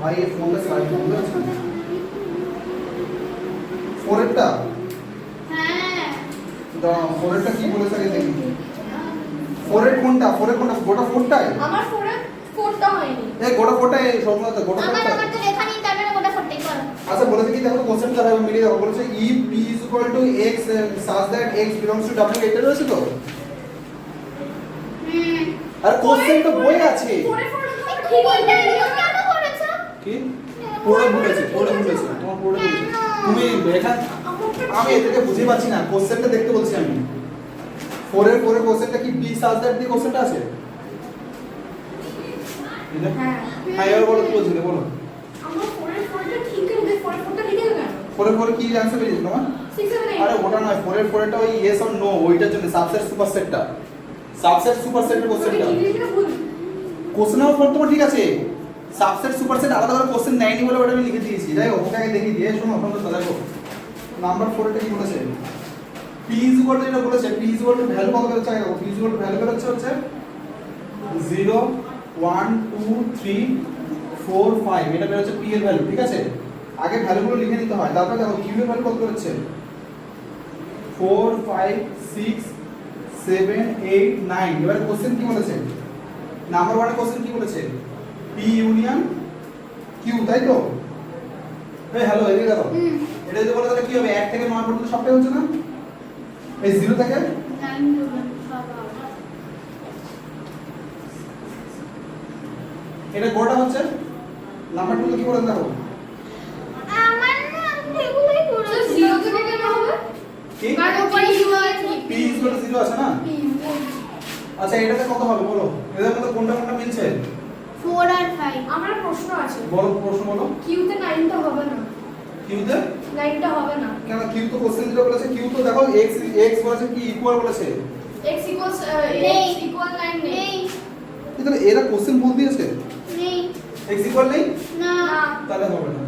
ভাই এই ফোনটা সাইড করতে আছে ফোরেরটা হ্যাঁ দাও ফোরেরটা কি বলেছে আগে দেখি ফোরের কোনটা গোটা ফোরটাই আমার ফোরটা হয়নি এই গোটা ফোরটাই সর্বনাথ গোটা আমার ফোরটা তো লেখা নেই তার মানে গোটা ফোরটাই করো আচ্ছা বলেছে কি দেখো কোশ্চেন করা হবে মিলিয়ে দেখো বলেছে if p is equal to x such that x belongs to w এটা রয়েছে তো আর কোশ্চেন তো বই আছে ঠিক ওইটা কেন করেছো কি পড়ে ভুলেছে তোমার পড়ে ভুলেছে তুমি এখান আমি এটাকে বুঝে পাচ্ছি না কোশ্চেনটা দেখতে বলছি আমি 4 এর পরে কোশ্চেনটা কি p such that দিয়ে কোশ্চেনটা আছে হ্যাঁ হ্যাঁ এবার বলো কি বলছিলে বলো আমার ফোরটা ঠিক আছে ফোরটা লিখে দাও কেন 4 এর পরে কি অ্যানসার বেরিয়েছে তোমার 6 7 আরে ওটা নয় 4 এর পরেটা ওই ইয়েস অর নো ওইটার জন্য সাবসেট সুপারসেটটা সাবসেট সুপারসেটের কোশ্চেনটা কোশ্চেন নাম্বার 4 তোমার ঠিক আছে সাবসেট সুপারসেট আলাদা করে কোশ্চেন নেয়নি বলে ওটা আমি লিখে দিয়েছি যাই হোক ওকে আগে দেখিয়ে দিয়ে শোনো ওখানে তো দেখো নাম্বার 4 এটা কি বলেছে p is equal to এটা বলেছে p is equal to value কত বেরোচ্ছে আগে p is equal to value বেরোচ্ছে হচ্ছে 0 1 2 3 4 5 এটা বেরোচ্ছে p এর ভ্যালু ঠিক আছে আগে ভ্যালুগুলো লিখে নিতে হয় তারপর দেখো q এর ভ্যালু কত বেরোচ্ছে 4 5 6 7 8 9 এবারে কোশ্চেন কি বলেছে নাম্বার 1 এর কোশ্চেন কি বলেছে p ইউনিয়ন q তাই তো এই হ্যালো এদিকে দেখো এটা যদি বলে তাহলে কি হবে 1 থেকে 9 পর্যন্ত সবটাই হচ্ছে না এই 0 থেকে 9 এটা গোটা হচ্ছে নাম্বার 2 কি বলেন দেখো আমার না এগুলোই পুরো 0 থেকে কেন হবে কি মানে উপরে 0 আছে p is equal to 0 আছে না আচ্ছা এটাতে কত হবে বলো এদের মধ্যে কোনটা কোনটা মিলছে 4 আর 5 আমার প্রশ্ন আছে বলো প্রশ্ন বলো q তে 9 টা হবে না q তে 9 টা হবে না কেন q তো কোশ্চেন যেটা বলেছে q তো দেখো x বলেছে কি ইকুয়াল বলেছে x equals 9 নেই তাহলে এরা কোশ্চেন ভুল দিয়েছে নেই x ইকুয়াল নেই না তাহলে হবে না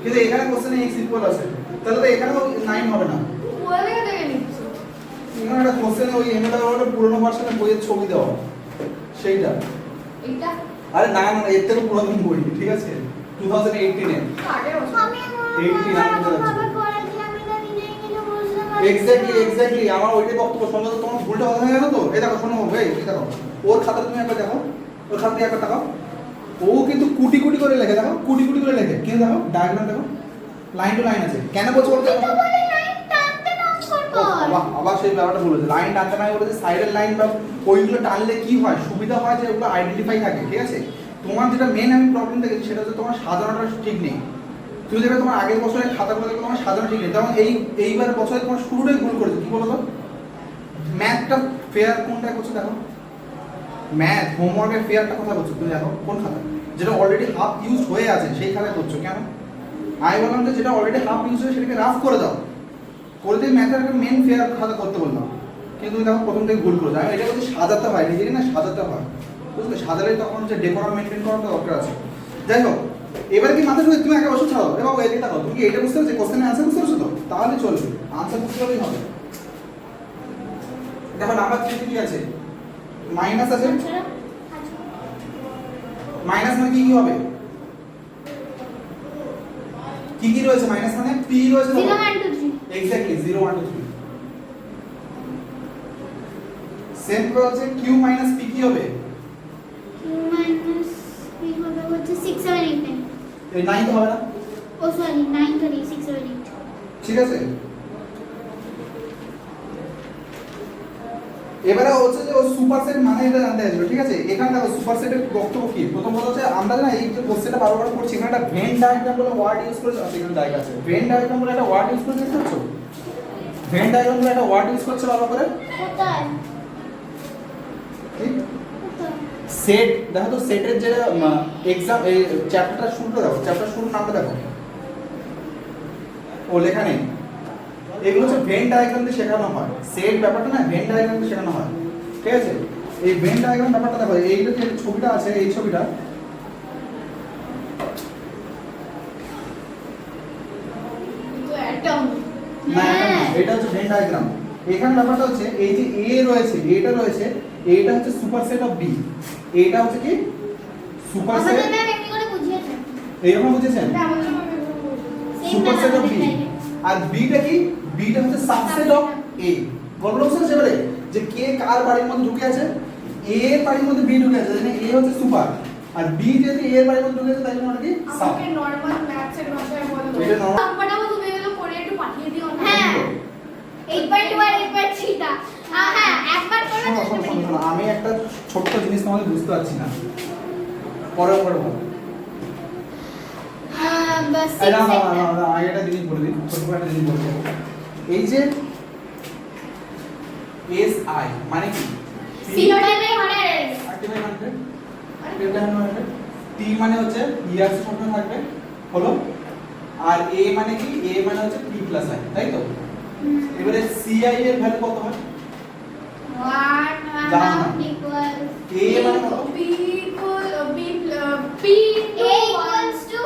কিন্তু এখানে কোশ্চেনে x ইকুয়াল আছে তাহলে তো এখানেও 9 হবে না ওরা দেখে নিচ্ছি এখানে একটা কোশ্চেনে ওই এমএলআর ওটা পুরনো ভার্সনে বইয়ের ছবি দেওয়া সেইটা এইটা আরে না না এর থেকে পুরাতন বই ঠিক আছে 2018 এ আগের বছর আমি 89 বাবা পড়া দিলাম এটা নিজে নিজে বুঝতে পারি এক্স্যাক্টলি আমার ওইটাই বক্তব্য শুনলে তো তোমার ভুলটা কথা হয়ে গেল তো এই দেখো শোনো এই দেখো ওর খাতা তুমি একবার দেখো ওর খাতা দিয়ে একবার দেখো ও কিন্তু কুটি কুটি করে লেখে দেখো কুটি কুটি করে লেখে কিন্তু দেখো ডায়াগ্রাম দেখো লাইন টু লাইন আছে কেন বলছো বলতে তো বলে লাইন টানতে নস্কর কর আবার সেই ব্যাপারটা বলেছে লাইন টানতে নাই বলেছে সাইডের লাইন বা ওইগুলো টানলে কি হয় সুবিধা হয় যে ওগুলো আইডেন্টিফাই থাকে ঠিক আছে তোমার যেটা মেন আমি প্রবলেম দেখেছি সেটা হচ্ছে তোমার সাজানোটা ঠিক নেই তুমি দেখবে তোমার আগের বছরের খাতাগুলো দেখবে তোমার সাজানো ঠিক নেই যেমন এইবার বছরে তোমার শুরুটাই ভুল করেছে কি বলো তো ম্যাথটা ফেয়ার কোনটা করছো দেখো ম্যাথ হোমওয়ার্কের ফেয়ারটা কোথায় করছো তুমি দেখো কোন খাতা যেটা অলরেডি হাফ ইউজ হয়ে আছে সেই খাতায় করছো কেন আমি বললাম যে যেটা অলরেডি হাফ ইউজ হয়ে সেটাকে রাফ করে দাও করে দিয়ে ম্যাথের একটা মেন ফেয়ার খাতা করতে বললাম কিন্তু তুমি দেখো প্রথম থেকে ভুল করেছো আমি এটা বলছি সাজাতে হয় নিজেকে না সাজাতে হয় বুঝলে সাজালে তখন যে ডেকোরাম মেনটেন করার দরকার আছে যাই হোক এবার কি মাথায় ঢুকে তুমি একটা বছর ছাড়ো এবার এদিকে দেখো তুমি কি এটা বুঝতে পারছো কোশ্চেনের আনসার বুঝতে পারছো তো তাহলে চলবে আনসার বুঝতে পারলেই হবে দেখো নাম্বার 3 কি আছে মাইনাস আছে মাইনাস মানে কি হবে কি রয়েছে মাইনাস মানে p রয়েছে 0 1 2 3 এক্স্যাক্টলি 0 1 2 3 সেম করে আছে q মাইনাস p কি হবে q minus p হবে হচ্ছে 6 7 8 9 এই 9 তো হবে না ও সরি 9 তো নেই 6 7 8 ঠিক আছে এবারে হচ্ছে যে ও সুপারসেট মানে এটা জানতে চাইছিল ঠিক আছে এখানে দেখো সুপারসেটের বক্তব্য কি প্রথম কথা হচ্ছে আমরা না এই যে কোশ্চেনটা বারবার করছি এখানে একটা ভেন ডায়াগ্রাম বলে ওয়ার্ড ইউজ করেছে এখানে জায়গা আছে ভেন ডায়াগ্রাম বলে একটা ওয়ার্ড ইউজ করেছে দেখছো ভেন ডায়াগ্রাম বলে একটা ওয়ার্ড ইউজ করছে বারবার করে কোথায় ঠিক সেট দেখো তো সেটের যে এক্সাম এই চ্যাপ্টারটা শুরুটা দেখো চ্যাপ্টার শুরুর নামটা দেখো ও লেখা নেই এগুলো হচ্ছে ভেন ডায়াগ্রাম দিয়ে শেখানো হয় সেট ব্যাপারটা না ভেন ডায়াগ্রাম দিয়ে শেখানো হয় ঠিক আছে এই ভেন ডায়াগ্রাম ব্যাপারটা দেখো এইটা যে ছবিটা আছে এই ছবিটা তো একদম না এটা হচ্ছে ভেন ডায়াগ্রাম এখানে ব্যাপারটা হচ্ছে এই যে এ রয়েছে এটা রয়েছে এইটা হচ্ছে সুপারসেট অফ বি এইটা হচ্ছে কি সুপারসেট আমাদের ম্যাম এমনি করে বুঝিয়েছে এইরকম বুঝেছেন? Superset of B. আর বিটা কি? বিটা হচ্ছে সাবসেট অফ এ। গল্পটা বুঝতে পারছো এবারে? যে কে কার বাড়ির মধ্যে ঢুকে আছে? এ এর বাড়ির মধ্যে বি ঢুকে আছে, মানে এ হচ্ছে সুপার, আর বি যেহেতু এ এর বাড়ির মধ্যে ঢুকে আছে তাই জন্য ওটা কি সাব। আমাকে নরমাল ম্যাথস এর ভাষায় বলো। এটা normal- নাম্বারটাও তুমি এগুলো করে একটু পাঠিয়ে দিও না। হ্যাঁ 8.2 আর 8.3 টা হ্যাঁ একবার করে শোনো শোনো শোনো শোনো, আমি একটা ছোট্ট জিনিস তোমাদের বুঝতে পারছি না, পরে পরে বল। বাস না না না না, আমি একটা জিনিস বলে দিই, ছোট করে একটা জিনিস বলে দিই। এই যে এস আই মানে কি? টি মানে হচ্ছে ইয়ার্স শব্দ থাকবে হলো, আর এ মানে কি? এ মানে হচ্ছে পি প্লাস আই, তাই তো? এবারে সিআই এর ভ্যালু কত হয়? 1 জানো না। equals এ মানে কত? P A equals to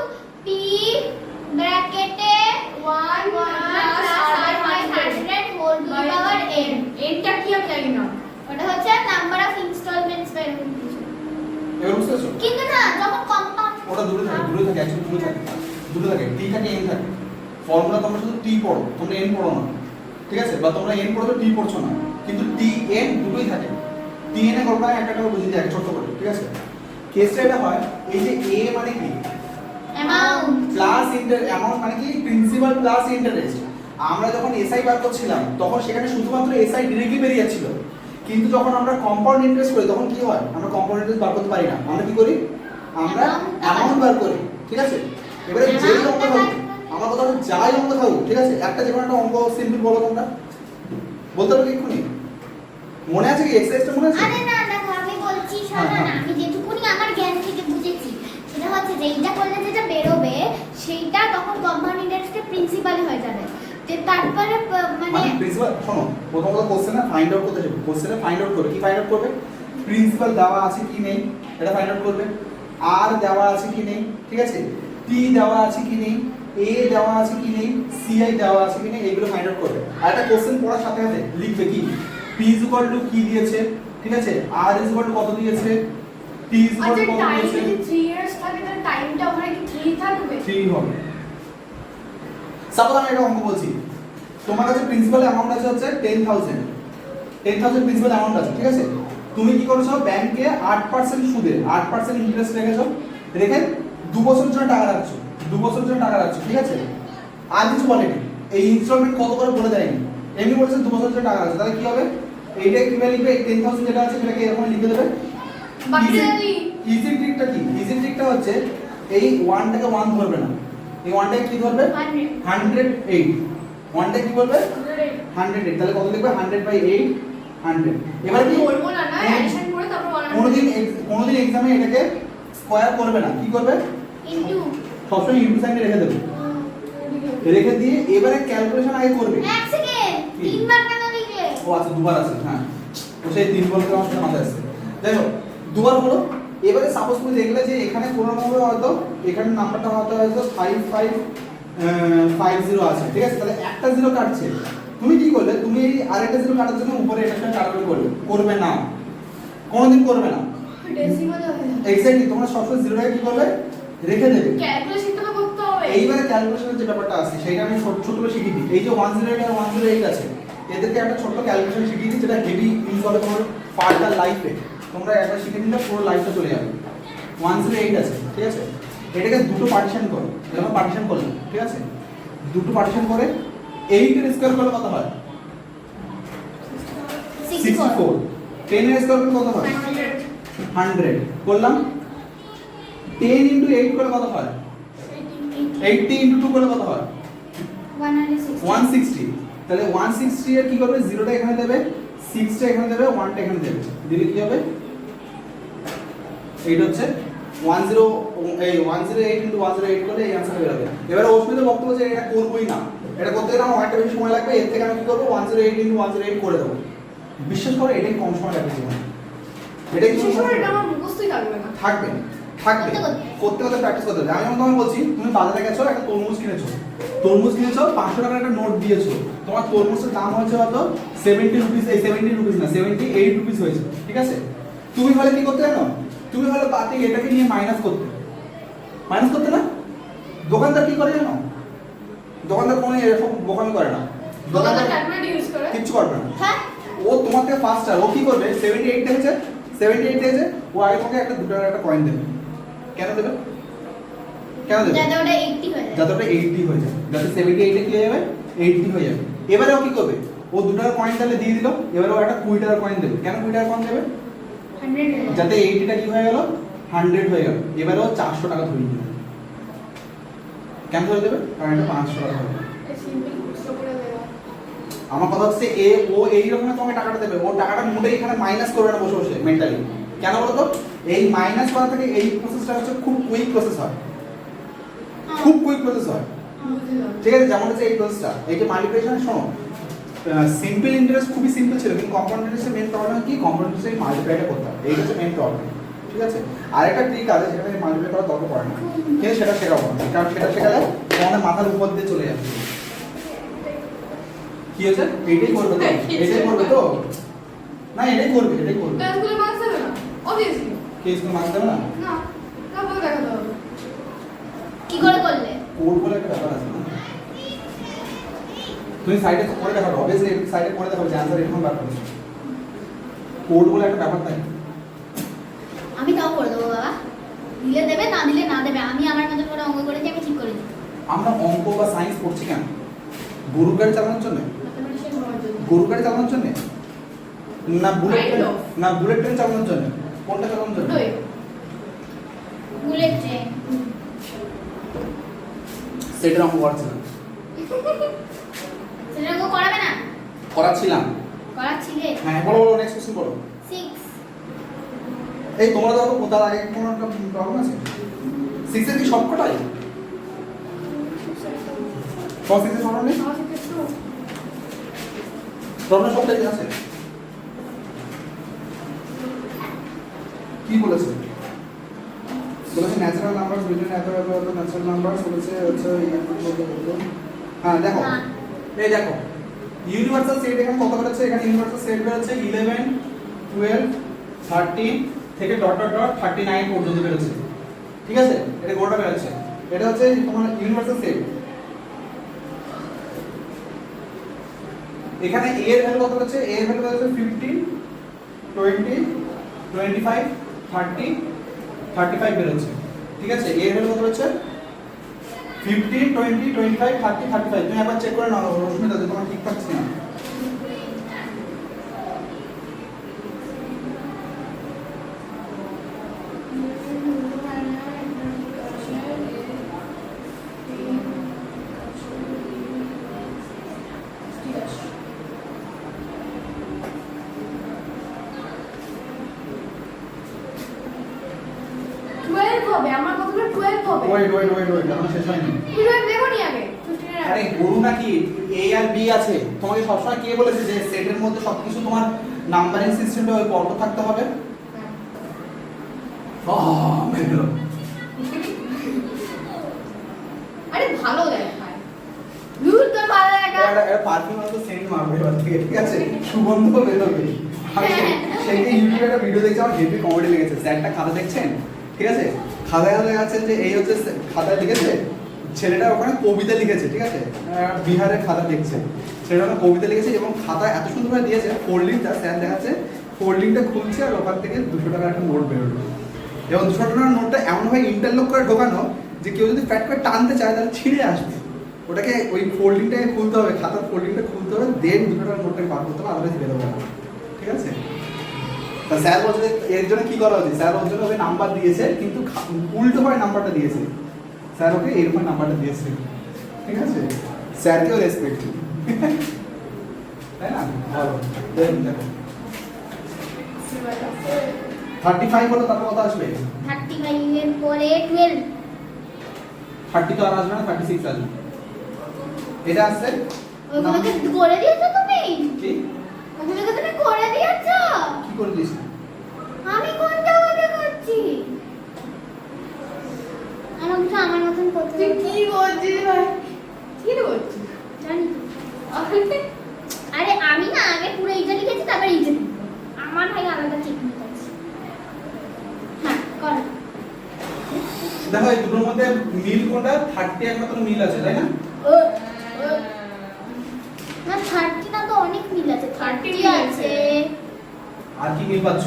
P bracket A 1 plus R by 100 whole to the power n। এনটা কি আমি জানি না। ওটা হচ্ছে number of installments by repetition. এবার বুঝতে পারছো? কিন্তু না যখন কম্পাউন্ড ওটা দূরে থাকে, অ্যাকচুয়ালি দূরে থাকে, টি থাকে এন থাকে। ফর্মুলা তোমরা শুধু টি পড়ো, তোমরা এন পড়ো না, ঠিক আছে? বা তোমরা এন পড়বে, টি পড়ছো না, কিন্তু টি এন দুটোই থাকে। টি এন এর গল্পটা একটা করে বুঝিয়ে দিই ছোট করে, ঠিক আছে? কেসটা এটা হয়, এই যে এ মানে কি? অ্যামাউন্ট প্লাস অ্যামাউন্ট মানে কি? Principal plus interest. আমরা যখন এসআই বার করছিলাম তখন সেখানে শুধুমাত্র এসআই ডিরেক্টলি বেরিয়ে যাচ্ছিল, কিন্তু যখন আমরা কম্পাউন্ড ইন্টারেস্ট করি তখন কি হয়? আমরা কম্পাউন্ড ইন্টারেস্ট বার করতে পারি না, আমরা কি করি? আমরা অ্যামাউন্ট বার করি, ঠিক আছে? এবারে যেই অঙ্ক থাকুক, আমার কথা হচ্ছে যাই অঙ্ক থাকুক, ঠিক আছে? একটা যে কোনো একটা অঙ্ক সিম্পল বলো তোমরা, বলতে পারবে এক্ষুনি? মনে আছে কি এক্সারসাইজটা মনে আছে? আরে না দেখো আমি বলছি শোনো হ্যাঁ, না, হ্যাঁ। আমি যেটুকুনি আমার জ্ঞান থেকে বুঝেছি সেটা হচ্ছে যে এইটা করলে যেটা বেরোবে সেইটা তখন কম্পাউন্ড ইন্টারেস্টের প্রিন্সিপালই হয়ে যাবে। যে তারপরে মানে প্রিন্সিপাল শোনো, প্রথমত কোশ্চেনে ফাইন্ড আউট করতে যাবে, কোশ্চেনে ফাইন্ড আউট করবে, কি ফাইন্ড আউট করবে? প্রিন্সিপাল দেওয়া আছে কি নেই এটা ফাইন্ড আউট করবে, আর দেওয়া আছে কি নেই, ঠিক আছে? টি দেওয়া আছে কি নেই, এ দেওয়া আছে কি নেই, সিআই দেওয়া আছে কি নেই, এইগুলো ফাইন্ড আউট করবে। আর একটা কোশ্চেন পড়ার সাথে সাথে লিখবে কি? পি ইজ ইকুয়াল টু কি দিয়েছে, ঠিক আছে? আর ইজ ইকুয়াল টু কত দিয়েছে, টি ইজ ইকুয়াল আচ্ছা টু কত টাইম দিয়েছে, যদি 3 ইয়ার্স থাকে তাহলে টাইমটা ওখানে কি 3 থাকবে? 3 হবে। সাপোজ আমি একটা অঙ্ক বলছি, তোমার কাছে প্রিন্সিপাল অ্যামাউন্ট আছে হচ্ছে 10,000 প্রিন্সিপাল অ্যামাউন্ট আছে, ঠিক আছে? তুমি কি করেছো? ব্যাংকে 8% সুদে 8% ইন্টারেস্ট রেখেছো, রেখে 2 বছরের জন্য টাকা রাখছো, 2 বছরের জন্য টাকা রাখছো, ঠিক আছে? আর কিছু বলেনি, এই ইনস্টলমেন্ট কত করে বলে দেয়নি, এমনি বলেছে 2 বছরের জন্য টাকা রাখছো। তাহলে কি হবে? এইটা কিভাবে লিখবে? 10,000 যেটা আছে সেটাকে এরকম লিখে দেবে। বাকিলি ইজি ট্রিকটা কি? ইজি ট্রিকটা হচ্ছে এই 1টাকে 1 ধরবে না, এই 1টাকে কি ধরবে? 108। 1টা কি বলবে? 108। তাহলে কত লিখবে? 100/8 100। এবারে কি বলবো না না অ্যাডিশন করে তারপর 100 কোনোদিন এক্সামে এটাকে স্কয়ার করবে না, কি করবে? ইনটু সবসময় ইনটু সাইনে রেখে দেবে, রেখে দিয়ে এবারে ক্যালকুলেশন আগে করবে। এক সেকেন্ড তিনবার কেন লিখলে? ও আচ্ছা দুবার আছে, হ্যাঁ তো সেই 3 বলতে আমার সাথে মাথায় আসছে। যাই হোক দুবার হলো। এবারে সাপোজ তুমি দেখলে যে এখানে কোনো নম্বর হয়তো এখানে নাম্বারটা হয়তো 5550 আছে, ঠিক আছে? তাহলে একটা জিরো কাটছে, তুমি কি করলে? তুমি এই আরেকটা জিরো কাটার জন্য উপরে এটার সাথে কাটাকুটি করবে, করবে না, কোনোদিন করবে না। ডেসিমাল হয়ে যাবে। এক্স্যাক্টলি তোমরা সবসময় জিরোটাকে কি করবে? রেখে দেবে। ক্যালকুলেশনটা তো করতে হবে। এইবারে ক্যালকুলেশনের যে ব্যাপারটা আছে সেটা আমি ছোট ছোট করে শিখিয়ে দিই। এই যে 108 আর 108 আছে, এদেরকে একটা ছোট ক্যালকুলেশন শিখিয়ে দিই, যেটা হেভি ইউজ হবে তোমার ফার্দার লাইফে। তোমরা একবার শিখে নিলে পুরো লাইফটা চলে যাবে। 108 আছে, ঠিক আছে? এটাকে দুটো পার্টিশন করো, এরকম পার্টিশন করলে, ঠিক আছে? দুটো পার্টিশন করে 8 এর স্কয়ার করলে কত হয়? 64। 10 এর স্কয়ার করলে কত হয়? 100 করলাম। 10 * 8 করলে কত হয়? 80 * 2 করলে কত হয়? 160। তাহলে 160 এর কি করবে? 0টা এখানে দেবে, 6টা এখানে দেবে, 1টা এখানে দেবে, দিলে কি হবে? এইটা হচ্ছে 108 * 108 করলে এই आंसर বের হবে। এবারে অস্মিতা বক্তব্য যে এটা করবই না, এটা করতে গেলে আমার অনেকটা বেশি সময় লাগবে, এর থেকে আমি কি করব? 108 * 108 করে দেব। বিশ্বাস করো এটাই কম সময় লাগবে জীবনে, এটাই কিছু কিছু সময় এটা আমার মুখস্থই থাকবে না। থাকবে করতে করতে প্র্যাকটিস করতে হবে। আমি যেমন তোমাকে বলছি, তুমি বাজারে গেছো, একটা তরমুজ কিনেছো, 500 টাকার একটা নোট দিয়েছো, তোমার তরমুজের দাম হয়েছে হয়তো 70 রুপিস, এই 70 রুপিস না 78 রুপিস হয়েছে, ঠিক আছে? তুমি হলে কি করতে জানো? তুমি হলে বাতি এটাকে নিয়ে মাইনাস করতে না, দোকানদার কি করে জানো? দোকানদার কোনো এরকম বোকামি করে না। দোকানদার ক্যালকুলেটর ইউজ করে। কিচ্ছু করবে না। হ্যাঁ ও তোমার থেকে ফার্স্ট আর ও কি করবে 78 দেখেছে 78 দেখেছে ও আগে তোমাকে একটা 2 টাকার একটা কয়েন দেবে। কেন দেবে? কেন দেবে? যাতে ওটা 80 হয়ে যায়। যাতে ওটা 80 হয়ে যায়, যাতে 78 এ কি হয়ে যাবে 80 হয়ে যাবে। এবারে ও কি করবে? ও 2 টাকার কয়েন তাহলে দিয়ে দিল, এবারে ও একটা 20 টাকার কয়েন দেবে। কেন 20 টাকার কয়েন দেবে? 100 হয়ে যায়। যাতে 80টা কি হয়ে গেল 100 হয়ে গেল। এবারে ও 400 টাকা ধরিয়ে দেবে। কেন ধরে দেবে? কারণ এটা 500 টাকা হবে। সিম্পল খুচরো করে দেওয়া। আমার কথা হচ্ছে ও এই রকমের তোমাকে টাকাটা দেবে, ও টাকাটা মোটেই এখানে মাইনাস করবে না বসে বসে মেন্টালি। কেন বলো তো? এই মাইনাস করা থেকে এই প্রসেসটা হচ্ছে খুব কুইক প্রসেস হয়, খুব কুইক প্রসেস হয়। বুঝলাম। ঠিক আছে, যেমন হচ্ছে এই প্রসেসটা, এই যে মাল্টিপ্লিকেশন শোনো, সিম্পল ইন্টারেস্ট খুবই সিম্পল ছিল, কিন্তু কম্পাউন্ড ইন্টারেস্টের মেইন প্রবলেম কি? কম্পাউন্ড ইন্টারেস্টে মাল্টিপ্লাইটা করতে হয়, এই হচ্ছে মেইন প্রবলেম। ঠিক আছে, আরেকটা ট্রিক আছে সেটা মাল্টিপ্লাই করার দরকার পড়ে না, কিন্তু সেটা শেখাবো না, কারণ সেটা শেখালে তোমাদের মাথার উপর দিয়ে চলে যাবে। কি হচ্ছে? এইটাই করবে তো? এটাই করবে তো? না এটাই করবে, এটাই করবে। ক্যালকুলেটর মার্কস দেবে না অবভিয়াসলি। কে স্কুল মার্কস দেবে না? না তারপরে দেখাতে হবে। কি করে করলে? কোড বলে একটা ব্যাপার আছে না, তুমি সাইডে করে দেখাবে, অবভিয়াসলি সাইডে করে দেখাবে যে অ্যানসার এরকম ব্যাপার আছে, কোড বলে একটা ব্যাপার থাকে। আমি তাও করে দেবো বাবা, দিলে দেবে, না দিলে না দেবে। আমি আমার মতো করে অঙ্ক করেছি, আমি ঠিক করে দিই। আমরা অঙ্ক বা সায়েন্স পড়ছি কেন? গরু গাড়ি চালানোর জন্য? ম্যাথমেটিশিয়ান হওয়ার জন্য। গরু গাড়ি চালানোর জন্য? না বুলেট Kind ট্রেন? of. না বুলেট ট্রেন চালানোর জন্য? কোনটা চালানোর জন্য? দুটোই। Bullet train. সেটার অঙ্ক করছিলাম, সেটা অঙ্ক করাবে না? করাচ্ছিলাম। করাচ্ছিলে? হ্যাঁ বলো বলো, নেক্সট কোশ্চেন বলো। 6 এই তোমরা দেখো কোথাও আগে কোনো একটা প্রবলেম আছে? 6 এর কি সবকটাই? সব 6 এর প্রবলেম নেই? আমার থেকে একটু প্রবলেম সবটাই আছে। কি বলেছে? বলেছে ন্যাচারাল নাম্বারস বিটুইন এত ন্যাচারাল নাম্বারস, বলেছে হচ্ছে হ্যাঁ দেখো, না। এই দেখো ইউনিভার্সাল সেট এখানে কত বেরোচ্ছে? এখানে ইউনিভার্সাল সেট বেরোচ্ছে 11 12 13 থেকে ডট ডট ডট 39 পর্যন্ত বেরোচ্ছে। ঠিক আছে, এটা গোটা বেরোচ্ছে, এটা হচ্ছে তোমার ইউনিভার্সাল সেট। এখানে a এর ভ্যালু কত বেরোচ্ছে? a এর ভ্যালু বেরোচ্ছে 15 20 25 30 35 বেরোচ্ছে। ঠিক আছে, a এর ভ্যালু কত বেরোচ্ছে? 15 20 25 30 35। তুমি একবার চেক করে নাও রশ্মিতা, যে তোমার ঠিক থাকছে না। ঠিক আছে। 12 হবে, আমার কতগুলো 12 হবে। ওয়েট এখন শেষ হয়নি। 12 দেবনি আগে 15 এর আরে আগে। গরু নাকি a আর b আছে? তোমাকে সবসময় কে বলেছে যে সেটের মধ্যে সবকিছু তোমার নাম্বারিং সিস্টেমটা ওই পরপর থাকতে হবে? মেলো আরে ভালো দেখায়। দূর তোর ভালো দেখা। একটা পারফিউম তো সেন্ট মারবে এবার থেকে, ঠিক আছে, সুগন্ধ বেরোবে। আমি সেই ইউটিউবে একটা ভিডিও দেখছি, আমার হেভি কমেডি লেগেছে। স্যারটা খাতা দেখছেন, ঠিক আছে, খাতায় দেখাচ্ছেন যে এই হচ্ছে খাতায় লিখেছে, ছেলেটা ওখানে কবিতা লিখেছে, ঠিক আছে, বিহারের খাতা দেখছে, ছেলেটা ওখানে কবিতা লিখেছে এবং খাতা এত সুন্দরভাবে দিয়েছে, ফোল্ডিংটা স্যার দেখাচ্ছে, ফোল্ডিংটা খুলছে আর ওখান থেকে 200 টাকার একটা নোট বেরোলো, এবং 200 টাকার নোটটা এমনভাবে ইন্টারলক করে ঢোকানো যে কেউ যদি ফ্যাট করে টানতে চায় তাহলে ছিঁড়ে আসবে। ওটাকে ওই ফোল্ডিংটাকে খুলতে হবে, খাতার ফোল্ডিংটা খুলতে হবে, দেন 200 টাকার নোটটাকে বার করতে হবে, আদারওয়াইজ বেরোবে না। ঠিক আছে, তা স্যার বলছে যে এর জন্য কি করা উচিত? স্যার ওর জন্য ওই নাম্বার দিয়েছে, কিন্তু উল্টো হয় নাম্বারটা দিয়েছে, স্যার ওকে এরকম নাম্বারটা দিয়েছে। ঠিক আছে, স্যারকেও রেসপেক্ট, তাই না? ভালো, দেখো 35 হলো, তারপর কত আসবে? 35 এর পরে 12 30 তো আর আসবে না, 36 আসবে। এটা আসছে ওগুলোকে করে দিয়েছো তুমি? কি ওগুলোকে তুমি করে দিয়েছো? কি করে দিয়েছি? আমি কোনটা ওকে করছি? আমার মতন করতে তুই কি বলছিস ভাই? কি বলছিস? জানি তো। আরে আমি না আগে পুরো এইটা লিখেছি, তারপর এইটা লিখবো। আমার ভাই আলাদা টেকনিক আছে। হ্যাঁ করো। দেখো এই দুটোর মধ্যে মিল মিল কোনটা 30 একমাত্র মিল আছে তাই না? না 30 না তো অনেক মিল আছে, 30 মিল আছে। আর কি মিল পাচ্ছ?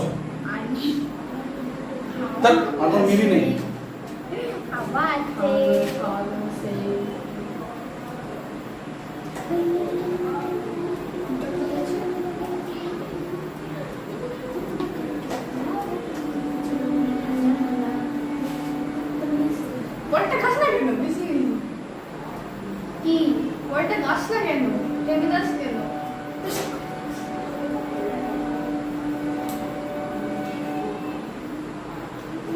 আর নেই। তার আর কোনো মিলই নেই। আবার আছে। ওটা খাস না কেন বেশি কি ওটা গাছ না কেন টেনে দাস কেন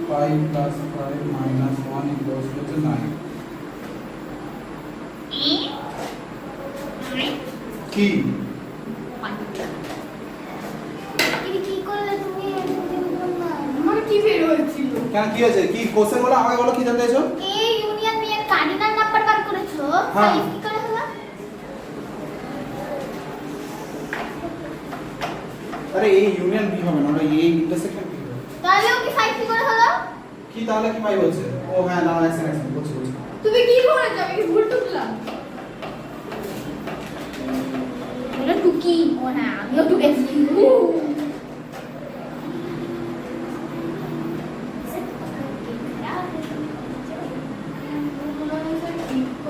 5 plus 5 minus 1 equals to 9 কি কি করলে তুমি? আমার কি বের হচ্ছিল কেন কি হয়েছে? কি কোশ্চেন বলো আমাকে, বলো কি জানতে চাইছো? এ ইউনিয়ন বি এর কার্ডিনাল নাম্বার বার করেছো, হ্যাঁ। তাই কি করে হলো? আরে এই ইউনিয়ন বি হবে না, ওটা এই ইন্টারসেকশন বি হবে। তাহলে ও কি 5 কি করে হলো? কি তাহলে কি পাই হচ্ছে? ও হ্যাঁ না এক্সেন বলছি। তুমি কি করেছো আমি কি ভুল টুকলাম এটা টুকি। ও হ্যাঁ, আমিও টুকেছি।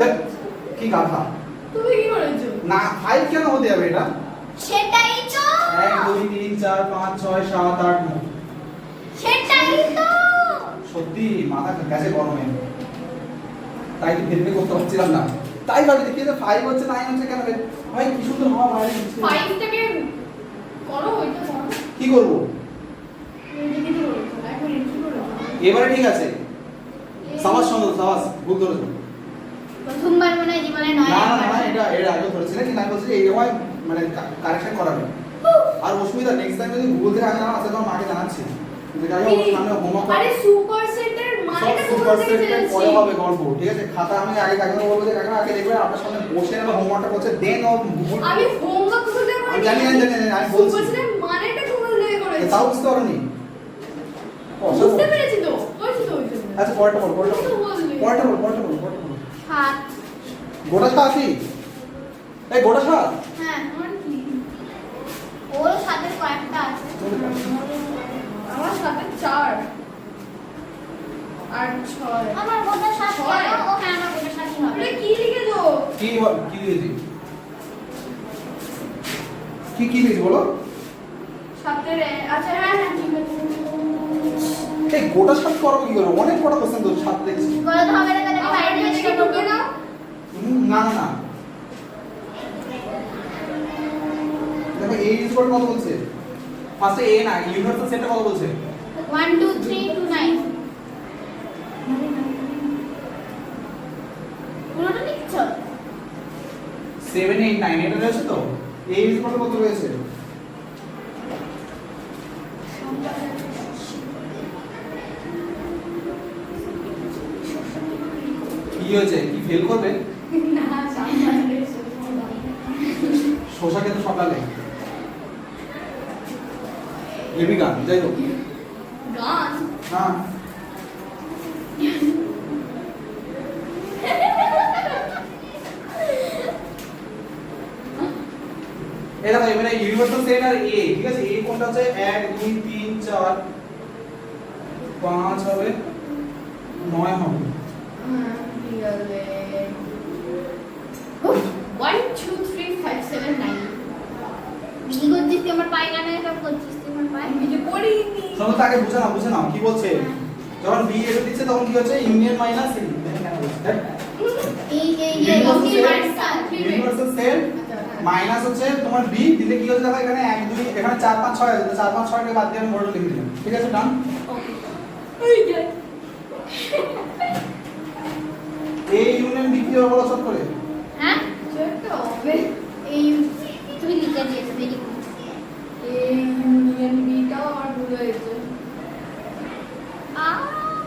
দেখ, কি গাধা। তুমি কি করেছো না 5 কেন হতে যাবে এটা? সেটাই তো। 1 2 3 4 5 6 7 8 9 সেটাই তো। সত্যি মাথা গেছে গরমে, তাই তো ভেবে করতে পারছিলাম না। তাই ভাবি দেখি যে 5 হচ্ছে 9 হচ্ছে কেন? ভাই কি সুন্দর হওয়া বাইরে দিচ্ছে। 5 থেকে করো ওইটা করো কি করব? এদিকে কি করেছো এখন কি করেছো এবারে ঠিক আছে। সাবাস সুন্দর, সাবাস ভুল ধরেছো। প্রথমবার মনে হয় জীবনে নয় না না একবার। না এটা এর আগে ধরেছিল কি না বলছি এই সময় মানে কারেকশন করাবে। আর অসুবিধা নেক্সট টাইম যদি গুগল থেকে আগে জানা আছে তখন মাকে জানাচ্ছি। যেটা আমি ওর সামনে হোমওয়ার্ক আরে সুপারসেটের মানেটা কোথা সুপার থেকে সেটের জেনেছি পরে হবে গল্প, ঠিক আছে? খাতা আমি আগে কাকিমা বলবো যে কাকিমা আগে দেখবে আপনার সামনে বসে নেবে হোমওয়ার্কটা করছে দেন ও গুগল। আমি হোমওয়ার্ক কোথা থেকে আমি জানি আমি বলছি। সুপারসেটের মানেটা কোথা থেকে করেছি তাও বুঝতে পারোনি? বুঝতে পেরেছি তো কইছি তো ওই জন্য আচ্ছা পরেরটা বল, কি তো বললি? পরেরটা বল। 7। গোটা সাথী এই গোটা সাত হ্যাঁ আমার কি ওর সাথে কয়েকটা আছে। আমার সাথে 4 আর 6 আমার বোধ 7 ছয়। ও হ্যাঁ আমার বোধ 7ই হবে। আপনি কি লিখেছো কি কি দিয়েছি? কি দিয়েছি বলো? সাথের আচ্ছা হ্যাঁ হ্যাঁ ঠিক আছে এই গোটা সাত করবো কি করে? অনেক কটা কোশ্চেন তো সাত দেখছি। করে তো হবে না, তাহলে আমি আমার বাইরে এদিকে থেকে ঢুকে নাও না দেখো এই ইকুয়াল কত বলছে? ফার্স্টে এ না ইউনিভার্সাল সেটটা কত বলছে? 1 2 3 2 9 পুরোটা লিখছো? 7 8 9 এটা রয়েছে তো? এই ইকুয়াল কত রয়েছে? কি হয়েছে? কি ফেল করবে? না সামনে শোষা খেতে সকালে এবি গান যাই হোক। গান হ্যাঁ এই দেখো এবারে ইউনিভার্সাল সেট আর এ, ঠিক আছে? এ কোনটা হচ্ছে 1 2 3 4 5 হবে 9 হবে। ঠিক আছে 1 2 3 5 7 9 বিলি করছিস তুই আমার পায়ে গানে সব করছিস তুই আমার পায়ে। আমি যে পড়িনি শোনো তাকে বুঝে নাও কি বলছে। যখন বি এর দিচ্ছে তখন কি হচ্ছে? ইউনিয়ন মাইনাস এই ইউনিভার্সাল সেট মাইনাস হচ্ছে তোমার বি দিলে কি হচ্ছে? দেখো এখানে 1 2 এখানে 4 5 6 আছে, 4 5 6 কে বাদ দিয়ে আমি বড় লিখে দিলাম, ঠিক আছে? ডান। ওই যে এই ইউনিয়ন বি কি হবে বলো সব করে? হ্যাঁ ছোট হবে এই তুমি লিখে দিয়েছো ভেরি গুড। এই ইউনিয়ন বিটা আর ভুল হয়েছে আ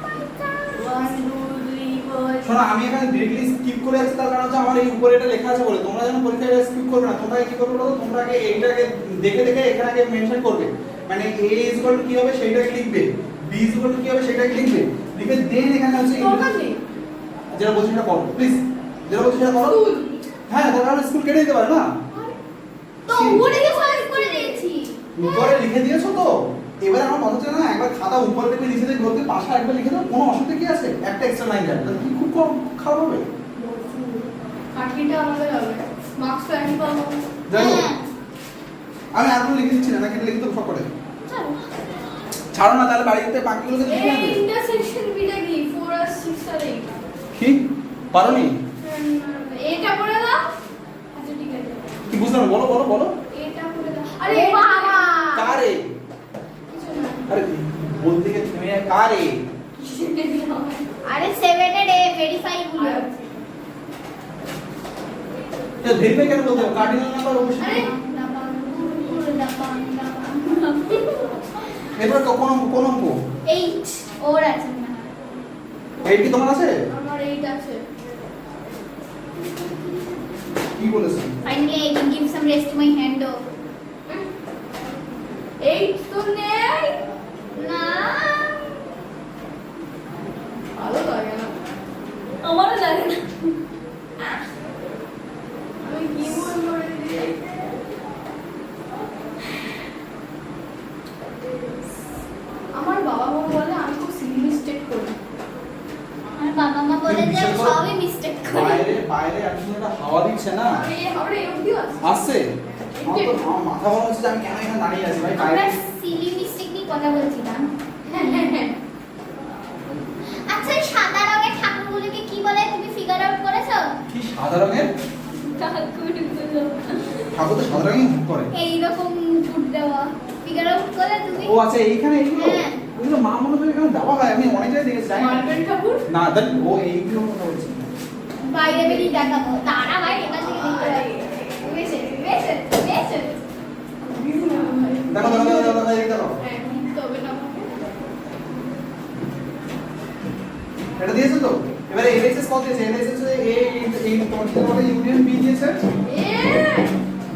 মাই গড 1 2 3 4 শোনো আমি এখানে ডিরেক্টলি স্কিপ করে যাচ্ছি তার কারণ হচ্ছে আমার এই উপরে এটা লেখা আছে বলে। তোমরা যখন পরীক্ষায় স্কিপ করবে না, তোমরা কি করবে বলো? তোমরা আগে এইটাকে দেখে এখানে আগে মেনশন করবে, মানে a কি হবে সেইটাকে লিখবে, b কি হবে সেইটাকে লিখবে, লিখে দেন এখানে হচ্ছে তোমরা কি যেটা বলছি সেটা করো প্লিজ, যেটা বলছি সেটা করো। স্কুল। হ্যাঁ তাহলে স্কুল কেটে দিতে পারে না। তো উপরে কি সলভ করে দিয়েছি। উপরে লিখে দিয়েছো তো, এবারে আমার কথা হচ্ছে না একবার খাতা উপরে থেকে নিচে থেকে ধরতে পাশে একবার লিখে দাও, কোনো অসুবিধা কি আছে? একটা এক্সট্রা লাইন যায় তাহলে কি খুব কম খারাপ হবে? কাঠিটা আমাদের হবে, মার্কস তো একই পাবো। যাই হোক, হ্যাঁ। আমি আর কোনো লিখে দিচ্ছি না, নাকি লিখে দেবো সব করে। চলো। ছাড়ো না তাহলে বাড়িতে বাকিগুলোকে লিখে এই নেবে। ইন্টারসেকশন বিটা কি 4 আর 6 আর 8 কি পারোনি? এটা করে দাও। আচ্ছা ঠিক আছে, কি বুঝলাম না, বলো বলো বলো। এটা করে দাও। আরে ও বাবা। কারে? কিছু না, আরে বলতে গিয়ে তুমি কারে? সেটা দিলাম। আরে 7 এর এ ভেরিফাই গুলো। তো ভেরিফাই কেন বলতে হবে? কার্ডিনাল নাম্বার আরে অবশ্যই। দাবান। এরপর কোন অঙ্ক? 8 ওর আছে না। এই কি তোমার আছে? আমার 8 আছে। কি বলেছো? Finally I can give some rest to my hand. 8 তো নেই, না ভালো লাগে না। আমারও লাগে না। আমি কি বলবো রে? আমার বাবা মা বলে আমি খুব সিলি মিস্টেক করি। আমার বাবা মা বলে যে আমি সবই মিস্টেক করি। বাইরে বাইরে এখন একটা হাওয়া দিচ্ছে না, আরে এই অবধি আছে। আসছে। আমার তো আমার মাথা গরম হচ্ছে যে আমি কেন এখানে দাঁড়িয়ে আছি ভাই আমরা বাইরে। সিলি মিস্টেক নিয়ে কথা বলছিলাম। হ্যাঁ। আচ্ছা এই সাদা রঙের ঠাকুরগুলোকে কি বলে তুমি ফিগার আউট করেছো? কি সাদা রঙের ঠাকুরগুলো ঠাকুর তো সাদা রঙই করে। এই রকম ফুট দেওয়া ফিগার আউট করে তুমি? ও আচ্ছা এইখানে এইগুলো হ্যাঁ। ওইগুলো মা মনে হয় এখানে দেওয়া হয়, আমি অনেক জায়গায় দেখেছি জানি না। মার্বেল ঠাকুর না দেন ও এইগুলো কথা বলছি। বাইরে বেরিয়ে দেখাবো তারা ভাই এখান থেকে দেখতে পাবে। বেশে বেশে বেশে দেখো দেখো দেখো দেখো দেখো, এই দেখো হ্যাঁ, তবে না আমাকে। এটা দিয়েছে তো। এবারে এলএসএস কত দিয়েছে? এলএসএস এই তোমার কি বলে ইউনিয়ন বি দিয়েছে, এ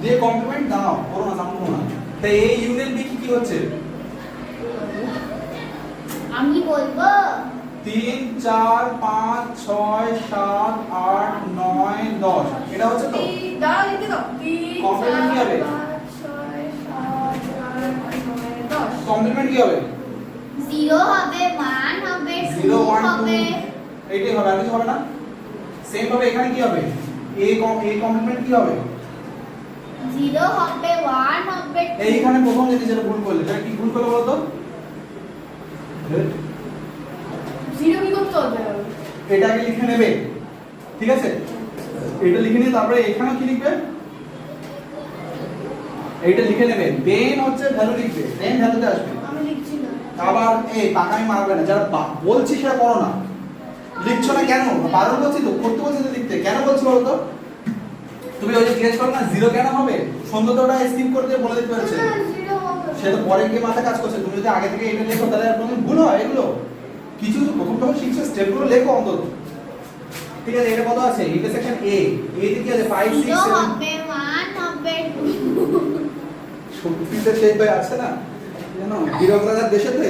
দিয়ে কমপ্লিমেন্ট দাও করো না সামনে না। তাই এই ইউনিয়ন বি কি হচ্ছে? আমি বলবো 3 4 5 6 7 8 9 10 এটা হচ্ছে তো। দাঁড়াও লিখে দাও। 3 Complement কি হবে? 5 6 7 8 9 10। কমপ্লিমেন্ট কি হবে? 0 হবে 1 হবে 0 2 1 হবে 2 এইটাই হবে, আর কিছু হবে না। সেম ভাবে এখানে কি হবে? এ কমপ্লিমেন্ট কি হবে? 0 হবে 1 হবে 2 এইখানে প্রথম জিনিস যেটা ভুল করলে, সেটা কি ভুল করলে বলো তো? জিরো কি করতে হবে? এটাকে লিখে নেবে, ঠিক আছে? এটা লিখে নিয়ে তারপরে এখানেও কি লিখবে? এইটা লিখে নেবে, দেন হচ্ছে ভ্যালু লিখবে, দেন ভ্যালুতে আসবে। আমি লিখছি না। আবার এই পাকামি মারবে না, যারা বলছি সেটা করো না। লিখছো না কেন? বারণ করছি তো, করতে বলছি তো লিখতে, কেন বলছি বলো তো? তুমি ওই যে জিজ্ঞেস করো না জিরো কেন হবে, সুন্দর তো ওটা স্কিপ করে দিয়ে বলে দিতে পেরেছে। না, জিরো হবে। সে তো পরে গিয়ে মাথা কাজ করছে, তুমি যদি আগে থেকে এটা লেখো তাহলে আর কোনো ভুল হয় এগুলো? কিছু কিছু প্রথম প্রথম শিখছো, স্টেপগুলো লেখো অন্তত। ঠিক আছে, এটা কত আছে? ইন্টারসেকশন এ তে কি আছে? 5 6 0 7 হবে 1 হবে 2 সত্যিতে সেই তো আছে না জানো, বিরোধতার দেশেতে।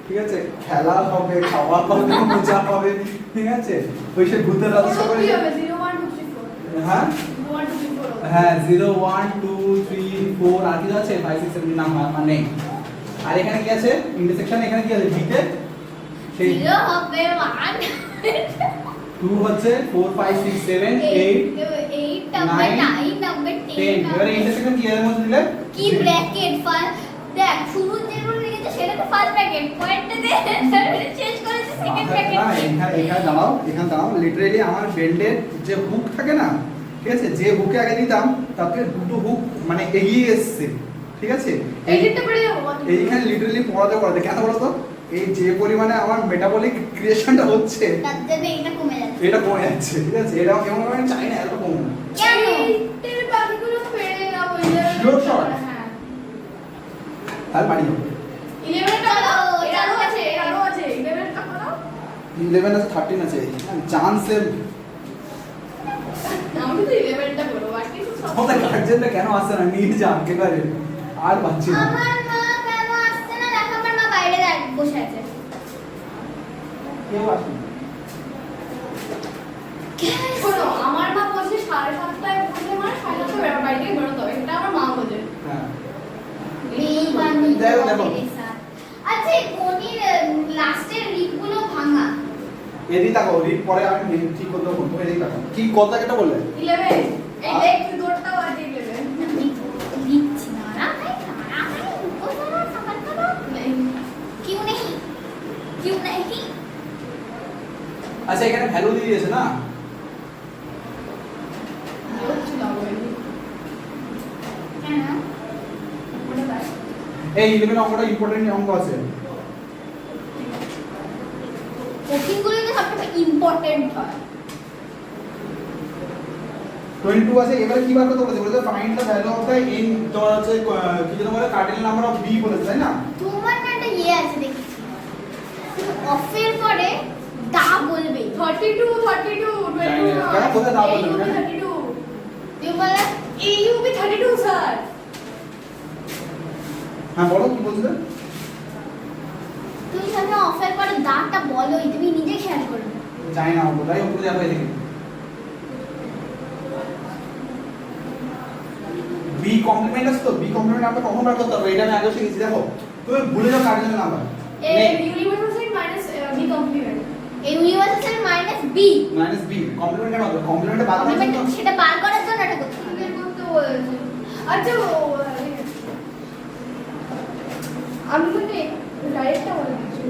ঠিক আছে, খেলা হবে, খাওয়া হবে, মজা হবে, ঠিক আছে? ওই সে ভূতের রাজস্ব ওটা করে। কি হবে? 0 1 2 3 4। হ্যাঁ 1 2 3 4 হবে। হ্যাঁ 0 1 2 3 4 আর কি আছে? 5 6 7 নাম মানে। আর এখানে কি আছে? ইন্টারসেকশন এখানে কি আছে? বিতে সেই 0 হবে 1 2 হচ্ছে 4 5 6 7 8 8 হবে 9 হবে 10। 10 এবারে ইন্টারসেকশন কি এর মধ্যে দিলে? কি ব্র্যাকেট ফার্স্ট দেখ শুরু যেগুলো লিখেছে সেটা তো ফার্স্ট ব্র্যাকেট পয়েন্টে দে চেঞ্জ করেছে সেকেন্ড ব্র্যাকেট না, এখানে দাঁড়াও, এখানে দাঁড়াও। লিটারেলি আমার বেল্টের যে হুক থাকে না, ঠিক আছে, যে হুকে আগে দিতাম তার থেকে দুটো হুক মানে এগিয়ে এসছে, ঠিক আছে? এইটা পড়ে যাবো। এইখানে লিটারেলি পড়াতে পড়াতে কেন বলো তো? এই যে পরিমাণে আমার মেটাবলিক ক্রিয়েশনটা হচ্ছে, তার জন্য এটা কমে যাচ্ছে এটা কমে যাচ্ছে, ঠিক আছে? এটা কেমন আমি চাই না এত কমে। কেন এইটার বাকিগুলো পেরে না বললে। Sure shot? হ্যাঁ। আর বাড়ি যাবো। 11 টা চলো, এটা আরো চলো। আছে, আরো আছে। 11 টা করো। 11 আছে 13 আছে, চান্সে আমি তো 11 টা করব, বাকি তো সব। আমাদের গার্জেনরা কেন আসছে না? নিয়ে যান একেবারে, আর পাচ্ছি না। আমার মা কেন আসছে না দেখো আমার মা বাইরে বসে আছে কেউ আসে না। শোনো আমার মা বলছে 7:30টায় উঠলে মানে 7:30টায় বাড়ি থেকে বেরোতে হবে, এটা আমার মা বোঝে। হ্যাঁ দেখো দেখো। আচ্ছা এই কোনির লাস্টের রিপগুলো ভাঙা। এদিকে তাকাও, রিড পরে আমি ঠিক করতে বলবো, তুমি এদিকে তাকাও। কি কথা কেটা বললে? 11 এই দেখ দুটোটাও আছে 11 লিখছি না না ভাই উপসারা সকাল করো কিউ নেই আচ্ছা এখানে ভ্যালু দিয়ে দিয়েছে না? হচ্ছে না বলে কেন ওটা বাস এই 11 অঙ্কটা ইম্পর্টেন্ট অঙ্ক আছে। কোকিংগুলো তো সবথেকে ইম্পর্টেন্ট হয়। 22 আছে। এবারে কি বার করতে বলেছে? বলেছে find the value of the n, তোমার হচ্ছে কি যেন বলে কার্ডিনাল নাম্বার অফ b বলেছে, তাই না? তোমার না একটা ইয়ে আছে দেখেছি, অফের পরে দা বলবে 32 22 কেন কোথায় দাও বলবে? 32 তুমি বলে AUB 32 স্যার। হ্যাঁ বলো কি বলছিলে? তুমি সামনে অফের পরে দাটা বলোই, তুমি নিজে খেয়াল করবে। জানি না অঙ্ক, তাই উপরে যাবো এদিকে। b কমপ্লিমেন্ট আছে তো, b কমপ্লিমেন্ট আমরা কখন বার করতে হবে? এটা আমি আগে শিখেছি। দেখো তুমি ভুলে যাও cardinal number universal side minus b complement এই universal minus b minus b complement কেন হবে? কমপ্লিমেন্টে বাদ দিতে কমপ্লিমেন্ট সেটা বার করার জন্য এটা করতে হবে। বের করতে বলেছে। আচ্ছা আমি মানে ডাইরেক্টটা বলে দিচ্ছি।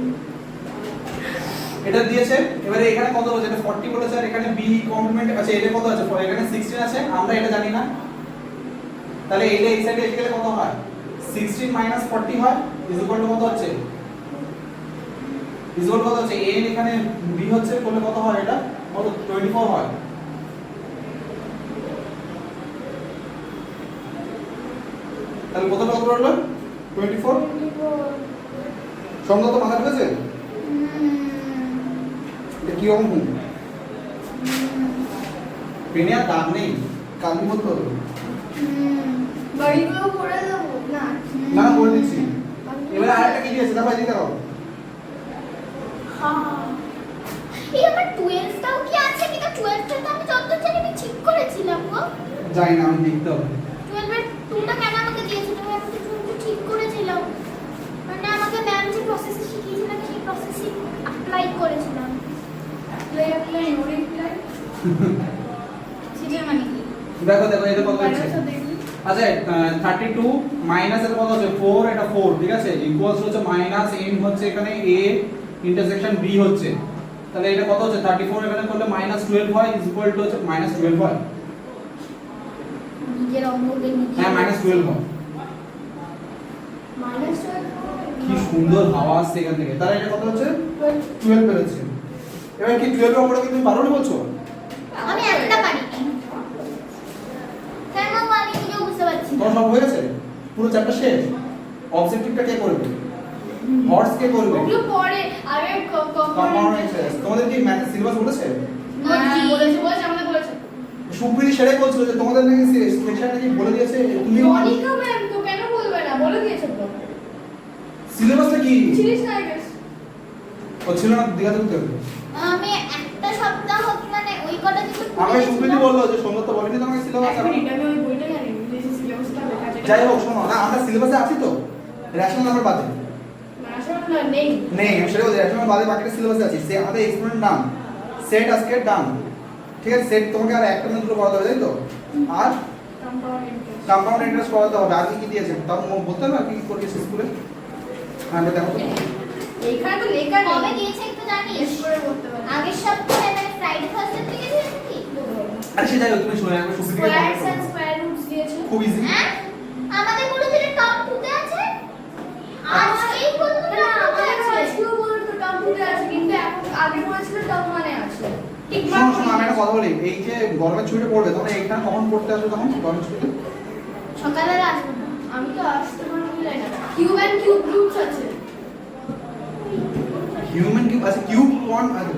এটা দিয়েছে। এবারে এখানে কত বলেছে? এটা 40 বলেছে, আর এখানে b কমপ্লিমেন্ট আছে। এটা কত আছে? এখানে 16 আছে, আমরা এটা জানি না। তাহলে এটা এই সাইডে এসে গেলে কত হয়? 16 - 40 হয় ইজ ইকুয়াল টু কত হচ্ছে? ইজ ইকুয়াল কত হচ্ছে? n এখানে b হচ্ছে করলে কত হয়? এটা কত? 24 হয়। তাহলে কত কত হলো? 24। সংখ্যা তো মাথা ঢুকেছে? এটা কি রকম? পেনে আর দাগ নেই, কালি মতো হবে। বাড়িগুলো করে দেবো না না করে দিচ্ছি। এবারে আরেকটা কি দিয়েছে? দেখো এদিকে দাও। এই আমার 12 টাও কি আছে কিনা? 12 টা তো আমি যতদূর জানি আমি ঠিক করেছিলাম গো। জানি না, আমি দেখতে হবে। 12 এর টুলটা কেন আমাকে দিয়েছো? তুমি আমাকে টুলটা ঠিক করেছিলাম, মানে আমাকে ম্যাম যে প্রসেস শিখিয়েছিলেন সেই প্রসেসই অ্যাপ্লাই করেছিলাম। অ্যাপ্লাই নো রিপ্লাই সেটার মানে কি? দেখো দেখো এটা কত হচ্ছে? মাইনাসটা দেখি আচ্ছা 32 মাইনাস এর কত হচ্ছে? 4, এটা 4, ঠিক আছে? ইকুয়ালস হচ্ছে মাইনাস n হচ্ছে এখানে a ইন্টারসেকশন b হচ্ছে। তাহলে এটা কত হচ্ছে? 34 এখানে করলে -12 হয় ইজ ইকুয়াল টু হচ্ছে -12 হয়। নিজের অঙ্গকে নিজে হ্যাঁ -12 হয়। মাইনাসটা কি সুন্দর হাওয়া আসছে এখান থেকে। তাহলে এটা কত হচ্ছে? 12 বেরোচ্ছে। এবার কি 12 অঙ্কটা কি তুমি পারো না বলছো? আমি একটা পারিনি। কেন আমি নিজেও বুঝতে পারছি না। তোমার সব হয়ে গেছে? পুরো চ্যাপ্টার শেষ? অবজেক্টিভটা কে করবে? হর্স কে করবে? ওগুলো পরে আগে কম্পাউন্ড ইন্টারেস্ট। তোমাদের কি ম্যাথ সিলেবাস বলেছে? বলেছে আমাদের বলেছে সুপ্রীতি সেটাই বলছিল যে তোমাদের নাকি স্পেশাল নাকি বলে দিয়েছে, তুমিও মনিকা ম্যাম তো কেন বলবে না, বলে দিয়েছে তো। সিলেবাসটা কি? ছিলিস না আই গেস ও ছিল না দিঘাতে উঠতে হবে। আমি একটা সপ্তাহ মানে ওই কটা কিছু আমাকে সুপ্রীতি বললো যে সৌগত বলেনি তোমাকে সিলেবাস। এক মিনিট আমি ওই বইটা জানি যে সিলেবাসটা লেখা আছে। যাই হোক শোনো না, আমরা সিলেবাসে আছি তো রেশনাল নাম্বার বাদে আসলে না নেই নেই। আমি সেটা বলছি, রেশনাল বাদে বাকিটা সিলেবাসে আছি। সে আমাদের এক্সপেরিমেন্ট ডান, সেট আজকে ডান, ঠিক আছে? সেট তোমাকে আর একটা না দুটো করাতে হবে, তাই তো? আর কম্পাউন্ড ইন্টারেস্ট কম্পাউন্ড ইন্টারেস্ট করাতে হবে। আর কি কি দিয়েছে তাও বলতে হবে? আর কি কি করিয়েছে স্কুলে? হ্যাঁ দেখো তো। এইখানে তো লেখা নেই কবে দিয়েছে একটু জানিস? বেশ করে বলতে পারি আগের সপ্তাহে মানে ফ্রাইডে থার্সডে থেকে দিয়েছে কি? আরে সে যাই হোক, তুমি শুনে একবার সুপ্রীতিকে স্কয়ারস comment এন্ড করো। স্কয়ার রুটস দিয়েছে খুব ইজি। হ্যাঁ? আমাদের গুলো দিলে টপ 2 তে আছে। আজকেই বলতো না না আমাদের আমাদের আছে। আজকেও বলতো কম্পিউটার আছে কিন্তু এখন আগে বলেছিল টপ মানে আছে ঠিক শোনো শোনো, আমি একটা কথা বলি। এই যে গরমের ছুটিতে পড়বে, তখন এইখানে কখন পড়তে আসবে? তখন গরমের ছুটিতে সকালে আসবো না। আমি তো আসতে পারবো কি জানি না কিউব এন্ড কিউব রুটস আছে হিউম্যান কিউব আছে, কিউব ওয়ান আছে।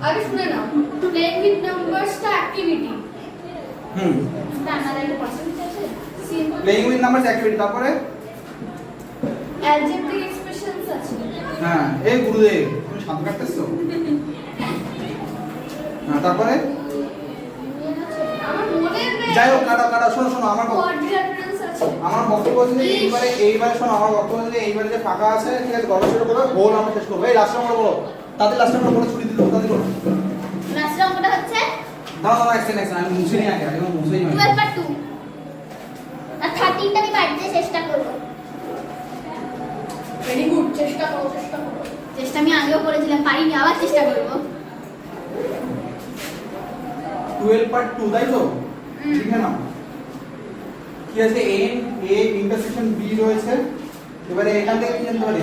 আগে শুনে নাও প্লেইং উইথ নাম্বারসটা অ্যাক্টিভিটি হুম, আমাদের একটা পার্সেন্টেজ আছে। Simple playing with numbers activity. তারপরে অ্যালজেব্রিক এক্সপ্রেশনস আছে হ্যাঁ, এই গুরুদেব তুমি সাঁতার কাটতেছো? হ্যাঁ, তারপরে যাই হোক কাটা শোনো আমার কোয়াড্রিলাটারালস আছে আমার বক্তব্য হচ্ছে যে এইবারে শোনো আমার বক্তব্য হচ্ছে যে এইবারে যে ফাঁকা আছে ঠিক আছে গল্প শুরু করবে গোল আমরা শেষ করবো এই লাস্ট আমরা বলো তাদের লাস্ট আমরা বলে ছুটি দিতে তাদের বলো লাস্ট অঙ্কটা হচ্ছে দাঁড়াও এক্সটেন্ড আমি মুছে নিয়ে আগে আমি মুছেই না 12/2 আর 13টা আমি বাড়িতে চেষ্টা করব। ভেরি গুড চেষ্টা করো চেষ্টা আমি আগেও করেছিলাম, পারিনি, আবার চেষ্টা করব। 12/2 তাই তো ঠিক আছে না কি আছে এ ইন্টারসেকশন বি রয়েছে এবারে এখান থেকে কি জানতে পারি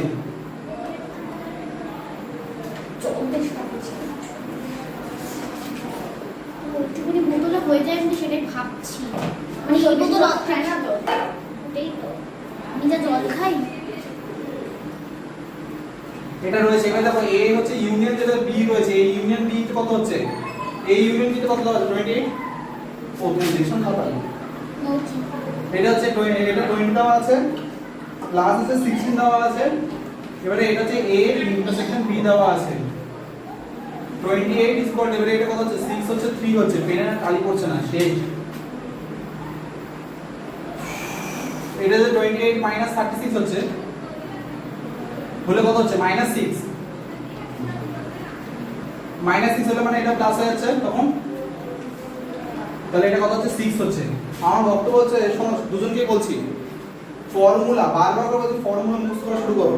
ওইটুকুনি বোতলে হয়ে যায় কিন্তু সেটাই ভাবছি, মানে এই বোতল খায় না তো ওটাই তো আমি যা জল খাই। এটা রয়েছে এখানে দেখো এ হচ্ছে ইউনিয়ন যেটা বি রয়েছে এই ইউনিয়ন বি তে কত হচ্ছে এই ইউনিয়ন বি তে কত হচ্ছে 28 ও তুমি দেখছো না ভালো নৌচি এটা হচ্ছে এটা 20 দেওয়া আছে প্লাস হচ্ছে 16 দেওয়া আছে এবারে এটা হচ্ছে a ইন্টারসেকশন b দেওয়া আছে 28 ইজ কল্ড এবারে এটা কত হচ্ছে 6 হচ্ছে 3 হচ্ছে পেনে খালি পড়ছে না শেষ এটা যে 28 মাইনাস 36 হচ্ছে হলে কত হচ্ছে -6 -6 হলে মানে এটা প্লাস হয়ে যাচ্ছে তখন তাহলে এটা কত হচ্ছে 6 হচ্ছে আমার বক্তব্য হচ্ছে শোনো দুজনকে বলছি ফর্মুলা বারবার করে বলছি ফর্মুলা মুখস্থ করা শুরু করো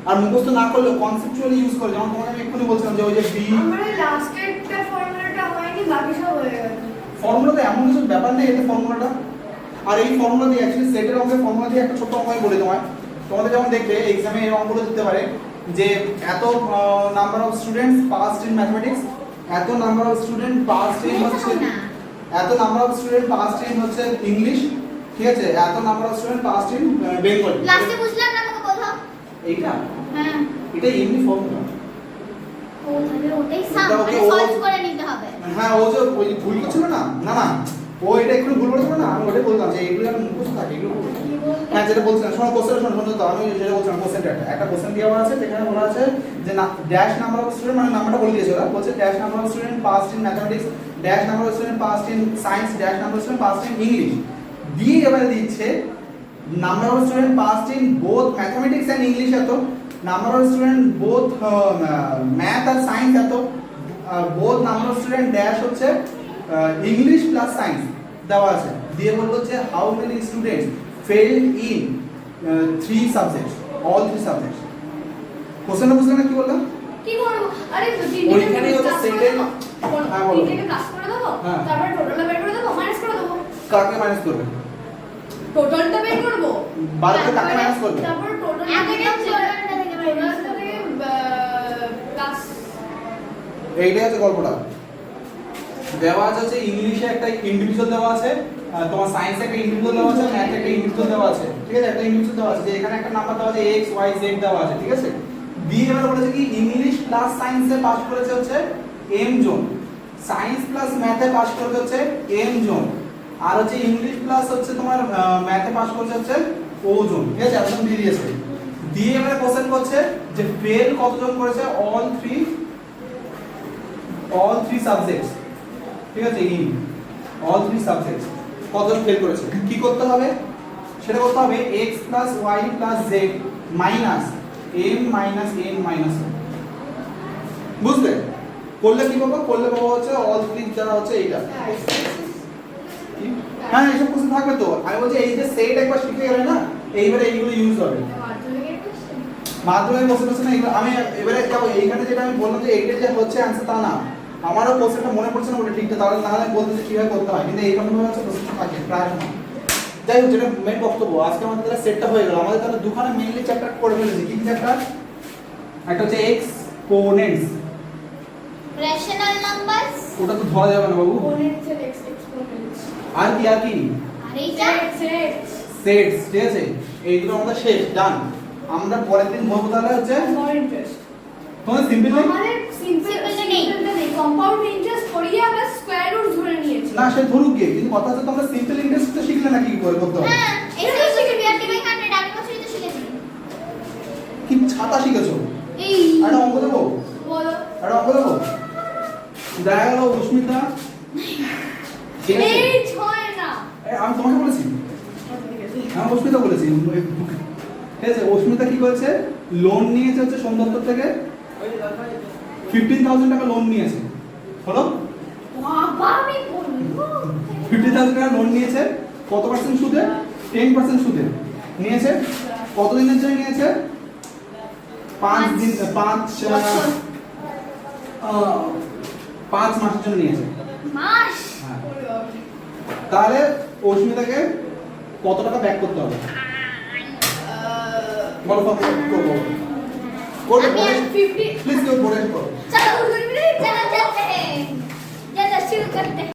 আর মুখস্থ না করলে কনসেপচুয়ালি ইউজ করো যেমন তোমাকে আমি এক্ষুনি বলছিলাম যে ওই যে বি আমার লাস্টেরটা ফর্মুলাটা হয়নি বাকি সব হয়ে গেছে ফর্মুলাতে এমন কিছু ব্যাপার নেই এতে ফর্মুলাটা আর এই ফর্মুলা দিয়ে অ্যাকচুয়ালি সেটের অঙ্কের ফর্মুলা দিয়ে একটা ছোট অঙ্ক আমি বলি তোমাদের যেমন দেখবে এক্সামে এই অঙ্কগুলো দিতে পারে যে এত number of students passed in mathematics এত number of student passed in হচ্ছে এত number of student passed in হচ্ছে ইংলিশ ঠিক আছে এত number of student passed in Bengali লাস্টে বুঝলাম না, আমাকে বোঝাও। এইটা হ্যাঁ এটা এমনি ফর্মুলা ও তাহলে ওটাই সাম ওটা মানে ও- সলভ করে নিতে হবে। হ্যাঁ ও যে ওই ভুল করছিল না না না ও এটা একটু ভুল বলেছিল না আমি ওটাই বললাম যে এগুলো আমি মুখস্থ থাকে এগুলো ভুল। হ্যাঁ যেটা বলছিলাম শোনো কোশ্চেন শোনো তো আমি যেটা বলছিলাম কোশ্চেনটা একটা কোশ্চেন দেওয়া আছে যেখানে বলা আছে যে ড্যাশ নাম্বার অফ স্টুডেন্ট মানে নাম্বারটা বলে দিয়েছে ওরা বলছে dash number of student passed in mathematics dash number of student passed in science dash number of student passed in English দিয়ে এবারে দিচ্ছে number of student passed in both mathematics and English এত number of student both math আর science এত both number of student dash হচ্ছে English plus science দেওয়া আছে দিয়ে বলবো যে how many students failed in 3 subjects all 3 subjects কোশ্চেনটা বুঝলে না কি বললাম কি করব আরে ওইখানেই হচ্ছে সেটের হ্যাঁ বলো তিনটাকে প্লাস করে দেবো হ্যাঁ। তারপর টোটালটা বের করে দেবো মাইনাস করে দেবো কাকে মাইনাস করবে টোটালটা বের করব বারবার কাকে মাইনাস করবে তারপর টোটালটা একদম থেকে টোটালটা থেকে মাইনাস টোটালটা থেকে প্লাস এইটাই আছে গল্পটা দেওয়া আছে হচ্ছে ইংলিশে একটা ইন্ডিভিজুয়াল দেওয়া আছে তোমার সায়েন্সে একটা ইন্ডিভিজুয়াল দেওয়া আছে ম্যাথে একটা ইন্ডিভিজুয়াল দেওয়া আছে ঠিক আছে একটা ইন্ডিভিজুয়াল দেওয়া আছে যে এখানে একটা নাম্বার দেওয়া আছে x y z দেওয়া আছে ঠিক আছে দিয়ে এবার বলেছে কি ইংলিশ প্লাস সায়েন্সে পাস করেছে হচ্ছে m জন সায়েন্স প্লাস ম্যাথে পাস করেছে হচ্ছে m জন আর হচ্ছে ইংলিশ প্লাস হচ্ছে তোমার ম্যাথে পাস করেছে হচ্ছে o জন ঠিক আছে একদম দিয়ে দিয়েছে দিয়ে এবারে কোশ্চেন করছে যে ফেল কতজন করেছে all three subjects ঠিক আছে ইন all three subjects কতজন ফেল করেছে কি করতে হবে সেটা করতে হবে x y z minus m minus n minus বুঝলে করলে কি পাবো করলে পাবো হচ্ছে all three যারা হচ্ছে এইটা হ্যাঁ এইসব কোশ্চেন থাকবে তো আমি বলছি এই যে সেট একবার শিখে গেলে না এইবারে এইগুলো ইউজ হবে মাধ্যমিক কোশ্চেন না এগুলো আমি এবারে দেখো এইখানে যেটা আমি বললাম যে এইটা যে হচ্ছে অ্যানসার তা না আমারও কোশ্চেনটা মনে পড়ছে না ওটা ঠিকঠাক তাহলে না হলে বলতে যে কিভাবে করতে হয় কিন্তু এইরকম ভাবে হচ্ছে কোশ্চেন থাকে প্রায় সময় যাই হোক যেটা মেন বক্তব্য আজকে আমাদের তাহলে সেটটা হয়ে গেল আমাদের তাহলে দুখানে মেইনলি চ্যাপ্টার করে ফেলেছি কি চ্যাপ্টার একটা হচ্ছে এক্সপোনেন্টস রেশনাল নাম্বারস ওটা তো ধরা যাবে না বাবু এক্সপোনেনশিয়াল এক্সপোনেনশিয়াল আর কি আর এইটা সেটস সেটস ঠিক আছে এইগুলো আমাদের শেষ ডান আমরা পরের দিন বলবো তাহলে হচ্ছে মোর ইন্টারেস্ট তোমাদের সিম্পল আমাদের সিম্পল নেই। নেই কম্পাউন্ড ইন্টারেস্ট পড়িয়ে আমরা স্কয়ার রুট ধরে নিয়েছি না সে ধরুক গিয়ে কিন্তু কথা হচ্ছে তোমরা সিম্পল ইন্টারেস্ট তো শিখলে না কি করে করতে হবে হ্যাঁ এটা তো শিখে বিআরটি বাই 100 আমি বছরই তো শিখেছি। কি ছাতা শিখেছো এই একটা অঙ্ক দেবো বলো একটা অঙ্ক দেবো দেখা গেল উস্মিতা ঠিক আছে এই ছয় না আমি তোমাকে বলেছি, হ্যাঁ অস্মিতা বলেছি। ঠিক আছে, অস্মিতা কি করেছে, লোন নিয়েছে হচ্ছে সোম দত্তর থেকে 15,000 টাকা লোন নিয়েছে। হলো বাবা আমি বলবো 50,000 টাকা লোন নিয়েছে, কত পার্সেন্ট সুদে? 10% সুদে নিয়েছে। কতদিনের জন্য নিয়েছে? 5 দিন, 5 মাসের জন্য নিয়েছে। মাস হ্যাঁ। তাহলে অস্মিতাকে কত টাকা ব্যাক করতে হবে? বলো করো আমি 50 প্লিজ কেউ বলে করো। चलो चलो चलते हैं, शुरू करते हैं।